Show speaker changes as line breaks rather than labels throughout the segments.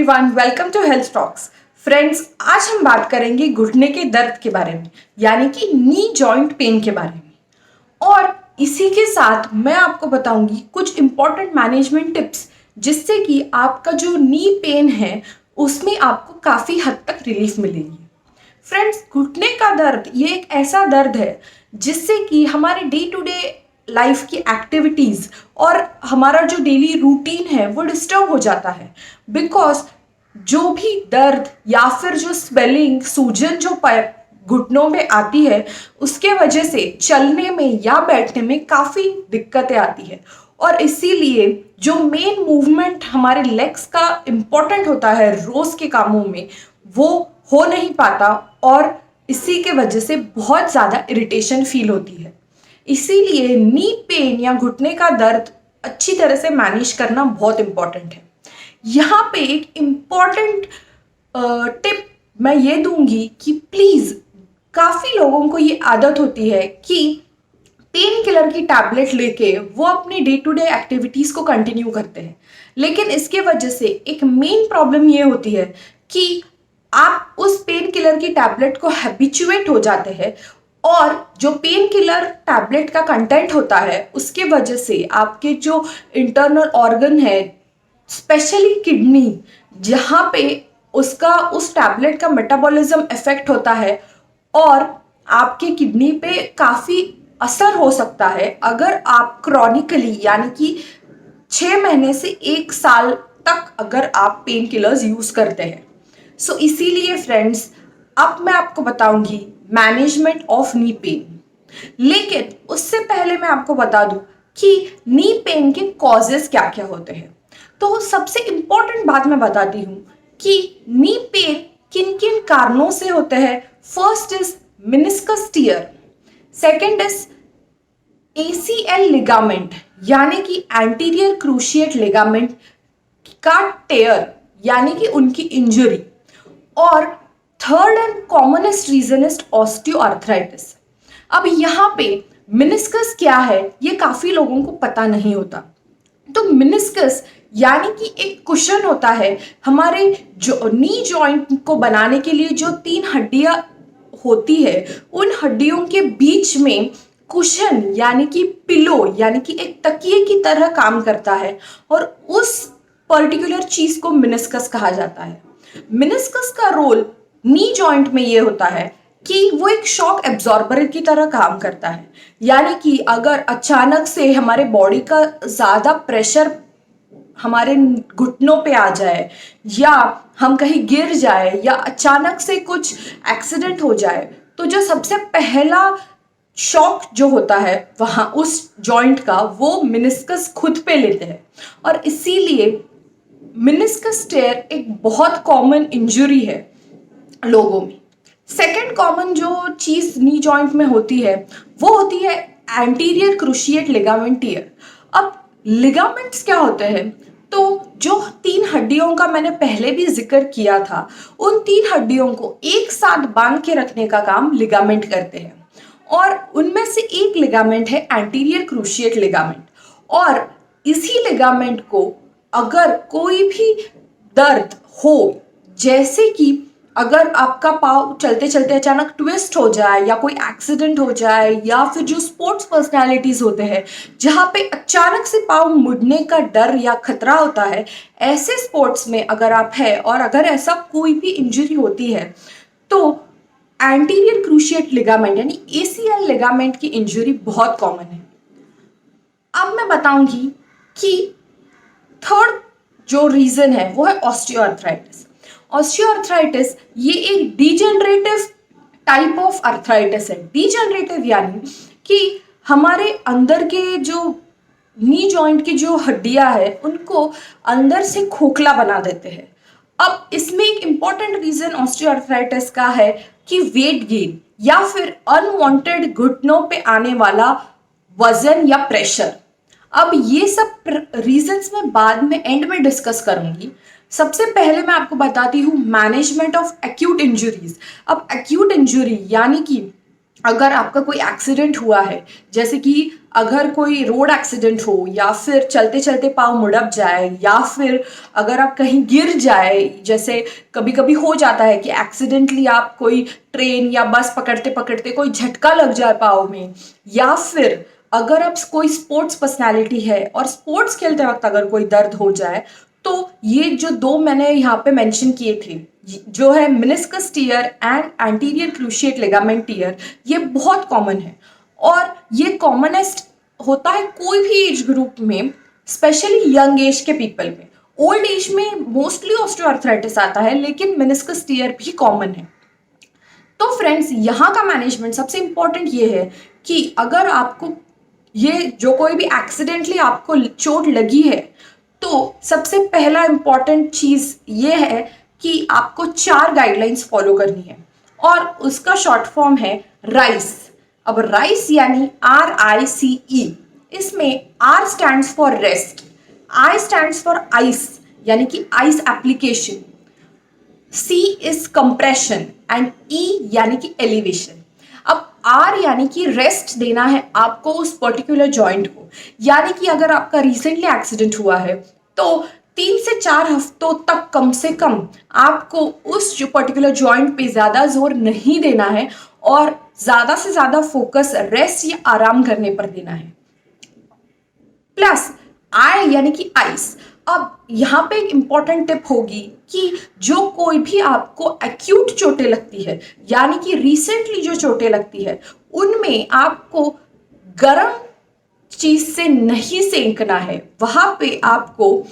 Everyone, welcome to health talks. Friends, आज हम बात करेंगे घुटने के दर्द के बारे में, यानी कि नी जॉइंट पेन के बारे में। और इसी के साथ मैं आपको बताऊंगी कुछ इंपॉर्टेंट मैनेजमेंट टिप्स, जिससे कि आपका जो नी पेन है उसमें आपको काफ़ी हद तक रिलीफ मिलेगी। फ्रेंड्स, घुटने का दर्द ये एक ऐसा दर्द है जिससे कि हमारे डे टू डे लाइफ की एक्टिविटीज़ और हमारा जो डेली रूटीन है वो डिस्टर्ब हो जाता है। बिकॉज जो भी दर्द या फिर जो स्वेलिंग, सूजन जो घुटनों में आती है, उसके वजह से चलने में या बैठने में काफ़ी दिक्कतें आती है। और इसीलिए जो मेन मूवमेंट हमारे लेग्स का इम्पॉर्टेंट होता है रोज़ के कामों में, वो हो नहीं पाता और इसी के वजह से बहुत ज़्यादा इरिटेशन फील होती है। इसीलिए नी पेन या घुटने का दर्द अच्छी तरह से मैनेज करना बहुत इम्पॉर्टेंट है। यहाँ पे एक इम्पॉर्टेंट टिप मैं ये दूंगी कि प्लीज़, काफ़ी लोगों को ये आदत होती है कि पेन किलर की टैबलेट लेके वो अपनी डे टू डे एक्टिविटीज़ को कंटिन्यू करते हैं। लेकिन इसके वजह से एक मेन प्रॉब्लम ये होती है कि आप उस पेन किलर की टैबलेट को हैबिचुएट हो जाते हैं और जो पेन किलर टैबलेट का कंटेंट होता है उसके वजह से आपके जो इंटरनल ऑर्गन है, स्पेशली किडनी, जहाँ पे उसका उस टैबलेट का मेटाबॉलिज्म इफेक्ट होता है और आपके किडनी पे काफ़ी असर हो सकता है अगर आप क्रॉनिकली, यानी कि 6 महीने से 1 साल तक अगर आप पेन किलर्स यूज़ करते हैं। सो इसीलिए फ्रेंड्स, अब मैं आपको बताऊंगी मैनेजमेंट ऑफ नी पेन। लेकिन उससे पहले मैं आपको बता दूं कि नी पेन के कॉजेस क्या क्या होते हैं। तो सबसे इंपॉर्टेंट बात मैं बताती हूँ कि नी पेन किन किन कारणों से होते हैं। First is meniscus tier, second is ACL ligament, यानी कि एंटीरियर क्रूशिएट लिगामेंट का टेयर, यानी कि उनकी इंजरी, और third and commonest reason is osteoarthritis. अब यहाँ पे मेनिस्कस क्या है ये काफ़ी लोगों को पता नहीं होता। तो मेनिस्कस यानी कि एक कुशन होता है हमारे जो नी जॉइंट को बनाने के लिए। जो 3 हड्डियां होती है, उन हड्डियों के बीच में कुशन यानी कि पिलो, यानी कि एक तकिए की तरह काम करता है और उस पर्टिकुलर चीज को मेनिस्कस कहा जाता है। मेनिस्कस का रोल नी जॉइंट में ये होता है कि वो एक शॉक एब्जॉर्बर की तरह काम करता है। यानी कि अगर अचानक से हमारे बॉडी का ज़्यादा प्रेशर हमारे घुटनों पे आ जाए, या हम कहीं गिर जाए, या अचानक से कुछ एक्सीडेंट हो जाए, तो जो सबसे पहला शॉक जो होता है वहाँ उस जॉइंट का, वो मेनिस्कस खुद पे लेते हैं। और इसीलिए मेनिस्कस टेयर एक बहुत कॉमन इंजरी है लोगों में। सेकेंड कॉमन जो चीज़ नी जॉइंट में होती है वो होती है एंटीरियर क्रूशिएट लिगामेंट टियर। अब लिगामेंट्स क्या होते हैं? तो जो 3 हड्डियों का मैंने पहले भी जिक्र किया था, उन 3 हड्डियों को एक साथ बांध के रखने का काम लिगामेंट करते हैं। और उनमें से एक लिगामेंट है एंटीरियर क्रूशिएट लिगामेंट। और इसी लिगामेंट को अगर कोई भी दर्द हो, जैसे कि अगर आपका पाँव चलते चलते अचानक ट्विस्ट हो जाए, या कोई एक्सीडेंट हो जाए, या फिर जो स्पोर्ट्स पर्सनालिटीज होते हैं जहाँ पे अचानक से पाँव मुड़ने का डर या खतरा होता है, ऐसे स्पोर्ट्स में अगर आप है और अगर ऐसा कोई भी इंजरी होती है, तो एंटीरियर क्रूशिएट लिगामेंट यानी ACL लिगामेंट की इंजरी बहुत कॉमन है। अब मैं बताऊंगी कि थर्ड जो रीजन है वो है ऑस्टियोआर्थराइटिस। ऑस्टियोआर्थराइटिस ये एक डिजेनरेटिव टाइप ऑफ आर्थराइटिस है। डिजेनरेटिव यानी कि हमारे अंदर के जो नी जॉइंट की जो हड्डियां हैं उनको अंदर से खोखला बना देते हैं। अब इसमें एक इम्पॉर्टेंट रीजन ऑस्टियोआर्थराइटिस का है कि वेट गेन या फिर अनवांटेड घुटनों पे आने वाला वजन या प्रेशर। अब ये सब रीजंस मैं बाद में एंड में डिस्कस करूंगी। सबसे पहले मैं आपको बताती हूँ मैनेजमेंट ऑफ एक्यूट इंजरीज। अब एक्यूट इंजरी यानी कि अगर आपका कोई एक्सीडेंट हुआ है, जैसे कि अगर कोई रोड एक्सीडेंट हो, या फिर चलते चलते पाँव मुड़क जाए, या फिर अगर आप कहीं गिर जाए, जैसे कभी कभी हो जाता है कि एक्सीडेंटली आप कोई ट्रेन या बस पकड़ते पकड़ते कोई झटका लग जाए पाँव में, या फिर अगर आप कोई स्पोर्ट्स पर्सनालिटी है और स्पोर्ट्स खेलते वक्त अगर कोई दर्द हो जाए, तो ये जो दो मैंने यहाँ पे मेंशन किए थे, जो है meniscus tear and anterior cruciate ligament tear, ये बहुत कॉमन है और ये कॉमनेस्ट होता है कोई भी एज ग्रुप में, स्पेशली यंग एज के पीपल में। ओल्ड एज में मोस्टली ऑस्टियोआर्थराइटिस आता है, लेकिन मेनिस्कस टियर भी कॉमन है। तो फ्रेंड्स, यहाँ का मैनेजमेंट सबसे इंपॉर्टेंट ये है कि अगर आपको ये जो कोई भी एक्सीडेंटली आपको चोट लगी है, तो सबसे पहला इंपॉर्टेंट चीज ये है कि आपको 4 गाइडलाइंस फॉलो करनी है और उसका शॉर्ट फॉर्म है राइस। अब राइस यानी RICE, इसमें R stands for rest, I stands for ice यानी कि ice application, C is compression and E यानी कि एलिवेशन। अब R यानी कि रेस्ट देना है आपको उस पर्टिकुलर जॉइंट को, यानी कि अगर आपका रिसेंटली एक्सीडेंट हुआ है तो 3 से 4 हफ्तों तक कम से कम आपको उस जो पर्टिकुलर जॉइंट पे ज्यादा जोर नहीं देना है और ज्यादा से ज्यादा फोकस रेस्ट या आराम करने पर देना है। प्लस आई यानी कि आइस। अब यहाँ पे एक इंपॉर्टेंट टिप होगी कि जो कोई भी आपको एक्यूट चोटें लगती है, यानी कि रिसेंटली जो चोटें लगती है, उनमें आपको गर्म चीज से नहीं सेंकना है, वहां पे आपको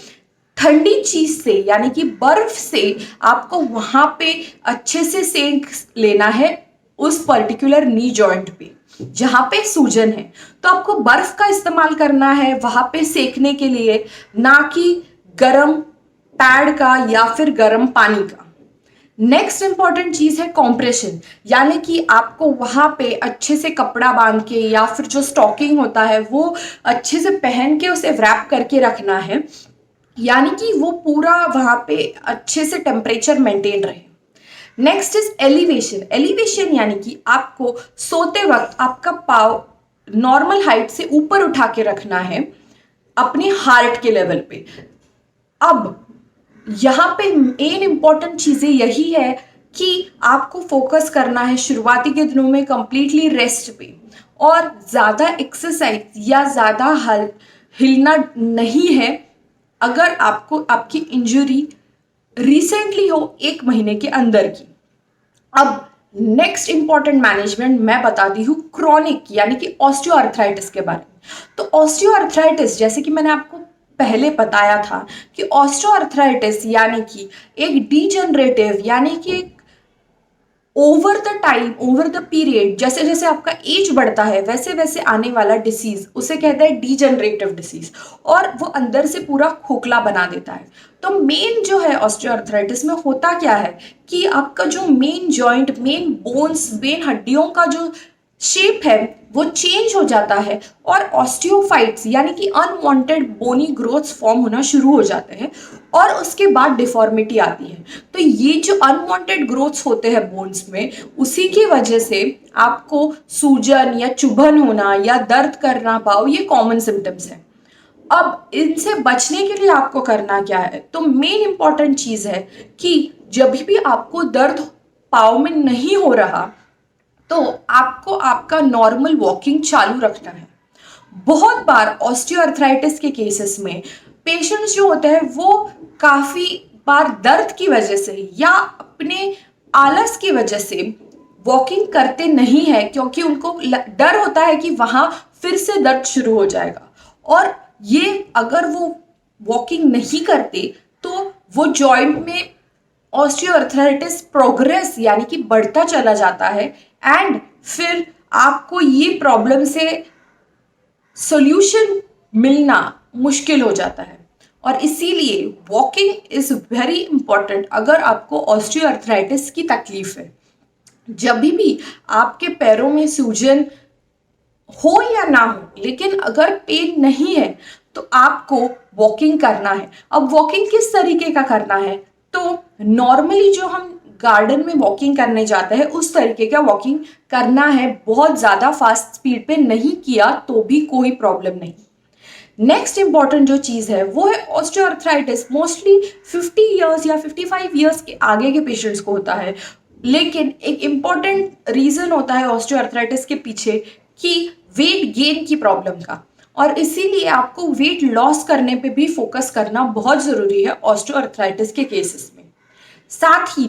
ठंडी चीज से यानी कि बर्फ से आपको वहां पे अच्छे से सेंक लेना है उस पर्टिकुलर नी जॉइंट पे जहां पे सूजन है। तो आपको बर्फ का इस्तेमाल करना है वहां पे सेकने के लिए, ना कि गरम पैड का या फिर गरम पानी का। नेक्स्ट इंपॉर्टेंट चीज है कॉम्प्रेशन, यानी कि आपको वहां पे अच्छे से कपड़ा बांध के या फिर जो स्टॉकिंग होता है वो अच्छे से पहन के उसे व्रैप करके रखना है, यानी कि वो पूरा वहां पे अच्छे से टेम्परेचर मेंटेन रहे। Next is elevation. एलिवेशन यानी कि आपको सोते वक्त आपका पाँव नॉर्मल हाइट से ऊपर उठा के रखना है अपने हार्ट के लेवल पे। अब यहाँ पे मेन इंपॉर्टेंट चीजें यही है कि आपको फोकस करना है शुरुआती के दिनों में कंप्लीटली रेस्ट पे, और ज्यादा एक्सरसाइज या ज्यादा हिलना नहीं है अगर आपको आपकी इंजरी रिसेंटली हो 1 महीने के अंदर की। अब नेक्स्ट इंपॉर्टेंट मैनेजमेंट मैं बताती हूँ क्रॉनिक यानी कि ऑस्टियोआर्थराइटिस के बारे में। तो ऑस्टियोआर्थराइटिस, जैसे कि मैंने आपको पहले बताया था कि ऑस्टियोआर्थराइटिस यानी कि एक डीजनरेटिव यानी कि over the time, over the period, जैसे जैसे आपका एज बढ़ता है वैसे वैसे आने वाला डिसीज, उसे कहते हैं डीजनरेटिव डिसीज, और वो अंदर से पूरा खोखला बना देता है। तो मेन जो है ऑस्टियोआर्थराइटिस में होता क्या है कि आपका जो main joint, main bones, main हड्डियों का जो शेप है वो चेंज हो जाता है और ऑस्टियोफाइट्स यानी कि अनवांटेड बोनी ग्रोथ्स फॉर्म होना शुरू हो जाते हैं और उसके बाद डिफॉर्मिटी आती है। तो ये जो अनवांटेड ग्रोथ्स होते हैं बोन्स में, उसी की वजह से आपको सूजन या चुभन होना या दर्द करना पाँव, ये कॉमन सिम्टम्स है। अब इनसे बचने के लिए आपको करना क्या है, तो मेन इंपॉर्टेंट चीज है कि जब भी आपको दर्द पाँव में नहीं हो रहा तो आपको आपका नॉर्मल वॉकिंग चालू रखना है। बहुत बार ऑस्टियोआर्थराइटिस के केसेस में पेशेंट्स जो होते हैं वो काफी बार दर्द की वजह से या अपने आलस की वजह से वॉकिंग करते नहीं है, क्योंकि उनको डर होता है कि वहां फिर से दर्द शुरू हो जाएगा, और ये अगर वो वॉकिंग नहीं करते तो वो जॉइंट में ऑस्टियोआर्थराइटिस प्रोग्रेस यानी कि बढ़ता चला जाता है एंड फिर आपको ये प्रॉब्लम से सॉल्यूशन मिलना मुश्किल हो जाता है। और इसीलिए वॉकिंग इज वेरी इंपॉर्टेंट अगर आपको ऑस्टियोआर्थराइटिस की तकलीफ है। जब भी आपके पैरों में सूजन हो या ना हो, लेकिन अगर पेन नहीं है तो आपको वॉकिंग करना है। अब वॉकिंग किस तरीके का करना है, तो नॉर्मली जो हम गार्डन में वॉकिंग करने जाते हैं उस तरीके का वॉकिंग करना है, बहुत ज़्यादा फास्ट स्पीड पे नहीं किया तो भी कोई प्रॉब्लम नहीं। नेक्स्ट इंपॉर्टेंट जो चीज़ है वो है ऑस्टियोआर्थराइटिस। मोस्टली 50 इयर्स या 55 इयर्स के आगे के पेशेंट्स को होता है, लेकिन एक इम्पॉर्टेंट रीज़न होता है ऑस्टियोआर्थराइटिस के पीछे कि वेट गेन की प्रॉब्लम का, और इसीलिए आपको वेट लॉस करने पे भी फोकस करना बहुत ज़रूरी है ऑस्टियोआर्थराइटिस के केसेस में। साथ ही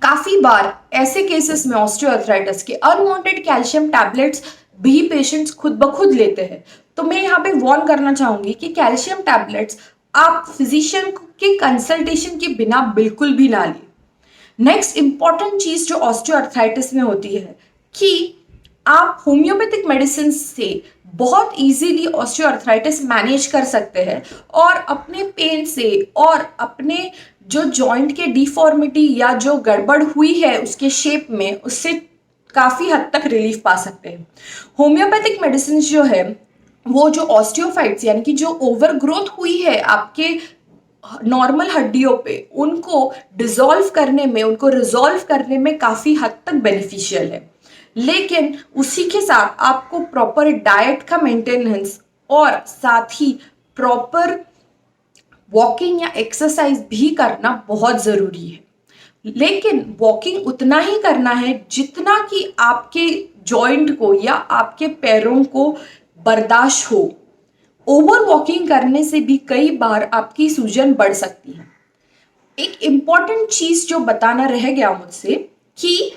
काफ़ी बार ऐसे केसेस में ऑस्टियोआर्थराइटिस के अनवांटेड कैल्शियम टैबलेट्स भी पेशेंट्स खुद ब खुद लेते हैं। तो मैं यहाँ पे वार्न करना चाहूँगी कि कैल्शियम टैबलेट्स आप फिजिशियन के कंसल्टेशन के बिना बिल्कुल भी ना लें। नेक्स्ट इंपॉर्टेंट चीज़ जो ऑस्टियोआर्थराइटिस में होती है कि आप होम्योपैथिक मेडिसिन से बहुत इजीली ऑस्टियोआर्थराइटिस मैनेज कर सकते हैं और अपने पेन से और अपने जो जॉइंट के डिफॉर्मिटी या जो गड़बड़ हुई है उसके शेप में, उससे काफ़ी हद तक रिलीफ पा सकते हैं। होम्योपैथिक मेडिसिन जो है वो जो ऑस्टियोफाइट्स यानी कि जो ओवर ग्रोथ हुई है आपके नॉर्मल हड्डियों पे, उनको डिसॉल्व करने में, उनको रिजॉल्व करने में काफ़ी हद तक बेनिफिशियल है। लेकिन उसी के साथ आपको प्रॉपर डाइट का मेंटेनेंस और साथ ही प्रॉपर वॉकिंग या एक्सरसाइज भी करना बहुत ज़रूरी है। लेकिन वॉकिंग उतना ही करना है जितना कि आपके जॉइंट को या आपके पैरों को बर्दाश्त हो। ओवर वॉकिंग करने से भी कई बार आपकी सूजन बढ़ सकती है। एक इम्पॉर्टेंट चीज़ जो बताना रह गया मुझसे कि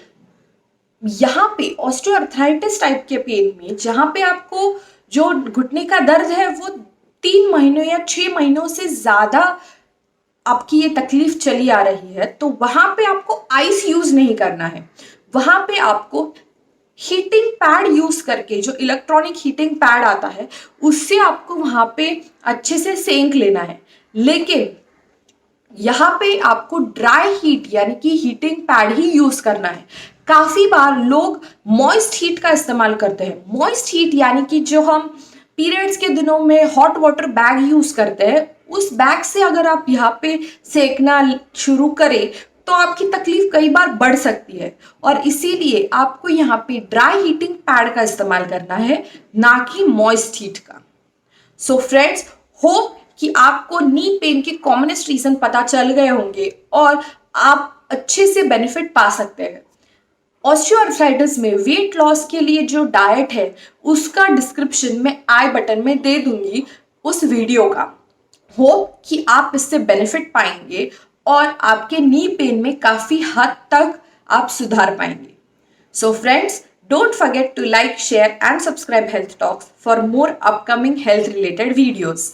यहाँ पे ऑस्टियोआर्थराइटिस टाइप के पेन में जहाँ पे आपको जो घुटने का दर्द है वो 3 महीनों या 6 महीनों से ज़्यादा आपकी ये तकलीफ चली आ रही है, तो वहाँ पे आपको आइस यूज़ नहीं करना है। वहाँ पे आपको हीटिंग पैड यूज़ करके, जो इलेक्ट्रॉनिक हीटिंग पैड आता है उससे आपको वहाँ पे अच्छे से सेंक लेना है। लेकिन यहाँ पे आपको ड्राई हीट यानी कि हीटिंग पैड ही यूज़ करना है। काफ़ी बार लोग मॉइस्ट हीट का इस्तेमाल करते हैं। मॉइस्ट हीट यानी कि जो हम पीरियड्स के दिनों में हॉट वाटर बैग यूज़ करते हैं, उस बैग से अगर आप यहाँ पे सेकना शुरू करें तो आपकी तकलीफ कई बार बढ़ सकती है, और इसीलिए आपको यहाँ पे ड्राई हीटिंग पैड का इस्तेमाल करना है, ना कि मॉइस्ट हीट का। सो फ्रेंड्स, होप कि आपको नी पेन के कॉमनेस्ट रीजन पता चल गए होंगे और आप अच्छे से बेनिफिट पा सकते हैं। ऑस्टियोआर्थराइटिस में वेट लॉस के लिए जो डाइट है उसका डिस्क्रिप्शन में आई बटन में दे दूंगी उस वीडियो का। होप कि आप इससे बेनिफिट पाएंगे और आपके नी पेन में काफ़ी हद तक आप सुधार पाएंगे। So friends, don't forget to like, share and subscribe Health Talks for more upcoming health related videos.